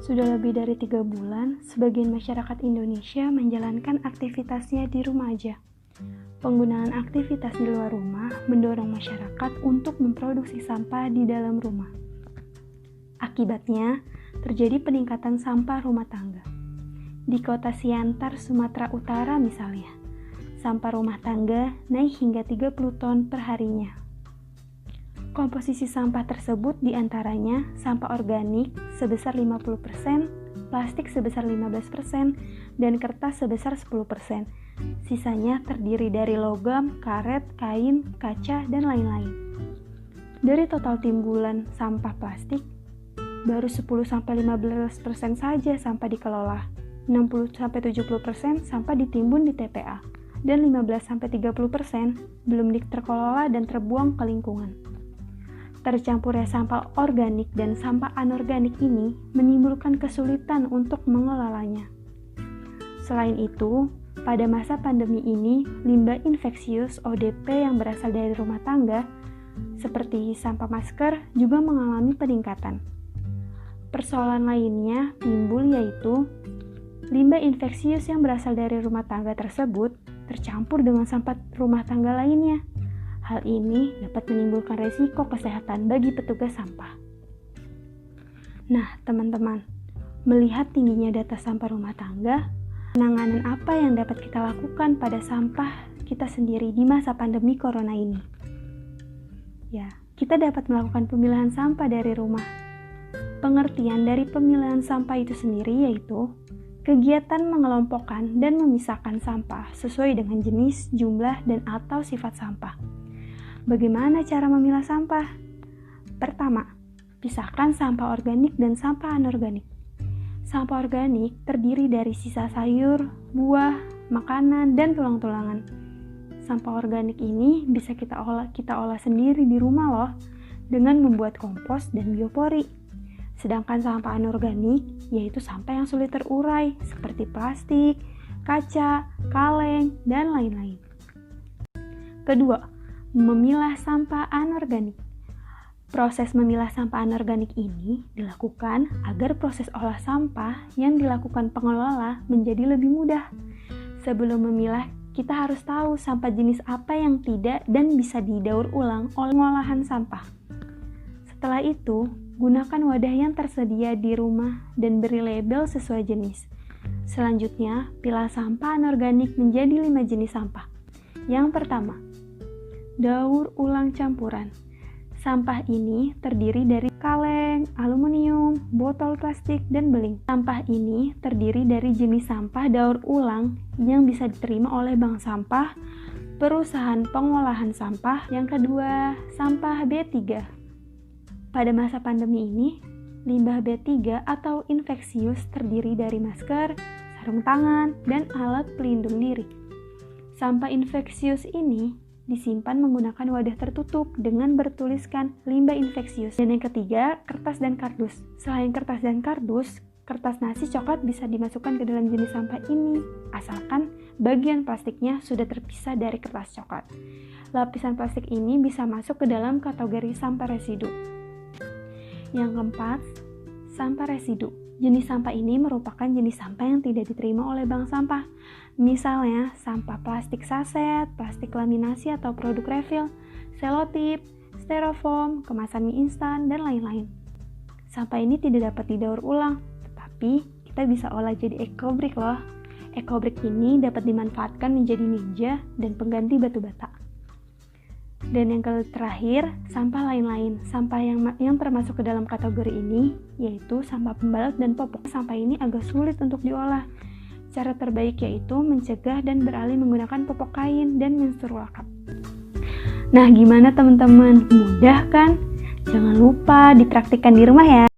Sudah lebih dari 3 bulan, sebagian masyarakat Indonesia menjalankan aktivitasnya di rumah aja. Penggunaan aktivitas di luar rumah mendorong masyarakat untuk memproduksi sampah di dalam rumah. Akibatnya, terjadi peningkatan sampah rumah tangga. Di kota Siantar, Sumatera Utara misalnya, sampah rumah tangga naik hingga 30 ton per harinya. Komposisi sampah tersebut diantaranya sampah organik sebesar 50%, plastik sebesar 15%, dan kertas sebesar 10%. Sisanya terdiri dari logam, karet, kain, kaca, dan lain-lain. Dari total timbulan sampah plastik, baru 10-15% saja sampah dikelola, 60-70% sampah ditimbun di TPA, dan 15-30% belum terkelola dan terbuang ke lingkungan. Tercampurnya sampah organik dan sampah anorganik ini menimbulkan kesulitan untuk mengelolanya. Selain itu, pada masa pandemi ini, limbah infeksius ODP yang berasal dari rumah tangga, seperti sampah masker, juga mengalami peningkatan. Persoalan lainnya timbul yaitu limbah infeksius yang berasal dari rumah tangga tersebut tercampur dengan sampah rumah tangga lainnya. Hal ini dapat menimbulkan resiko kesehatan bagi petugas sampah. Nah, teman-teman, melihat tingginya data sampah rumah tangga, penanganan apa yang dapat kita lakukan pada sampah kita sendiri di masa pandemi corona ini? Ya, kita dapat melakukan pemilahan sampah dari rumah. Pengertian dari pemilahan sampah itu sendiri yaitu kegiatan mengelompokkan dan memisahkan sampah sesuai dengan jenis, jumlah, dan atau sifat sampah. Bagaimana cara memilah sampah? Pertama, pisahkan sampah organik dan sampah anorganik. Sampah organik terdiri dari sisa sayur, buah, makanan, dan tulang-tulangan. Sampah organik ini bisa kita olah sendiri di rumah loh, dengan membuat kompos dan biopori. Sedangkan sampah anorganik yaitu sampah yang sulit terurai seperti plastik, kaca, kaleng, dan lain-lain. Kedua, memilah sampah anorganik. Proses memilah sampah anorganik ini dilakukan agar proses olah sampah yang dilakukan pengelola menjadi lebih mudah. Sebelum memilah, kita harus tahu sampah jenis apa yang tidak dan bisa didaur ulang oleh pengolahan sampah. Setelah itu, gunakan wadah yang tersedia di rumah dan beri label sesuai jenis. Selanjutnya, pilah sampah anorganik menjadi 5 jenis sampah. Yang pertama, daur ulang campuran. Sampah ini terdiri dari kaleng, aluminium, botol plastik, dan beling. Sampah ini terdiri dari jenis sampah daur ulang yang bisa diterima oleh bank sampah, perusahaan pengolahan sampah. Yang kedua, sampah B3. Pada masa pandemi ini, limbah B3 atau infeksius terdiri dari masker, sarung tangan, dan alat pelindung diri. Sampah infeksius ini disimpan menggunakan wadah tertutup dengan bertuliskan limbah infeksius. Dan yang ketiga, kertas dan kardus. Selain kertas dan kardus, kertas nasi coklat bisa dimasukkan ke dalam jenis sampah ini, asalkan bagian plastiknya sudah terpisah dari kertas coklat. Lapisan plastik ini bisa masuk ke dalam kategori sampah residu. Yang keempat, sampah residu. Jenis sampah ini merupakan jenis sampah yang tidak diterima oleh bank sampah. Misalnya, sampah plastik saset, plastik laminasi atau produk refill, selotip, styrofoam, kemasan mie instan, dan lain-lain. Sampah ini tidak dapat didaur ulang, tetapi kita bisa olah jadi ekobrik loh. Ekobrik ini dapat dimanfaatkan menjadi meja dan pengganti batu bata. Dan yang terakhir, sampah lain-lain. Sampah yang termasuk ke dalam kategori ini yaitu sampah pembalut dan popok. Sampah ini agak sulit untuk diolah. Cara terbaik yaitu mencegah dan beralih menggunakan popok kain dan mensur lakap. Nah, gimana teman-teman? Mudah kan? Jangan lupa dipraktikkan di rumah ya.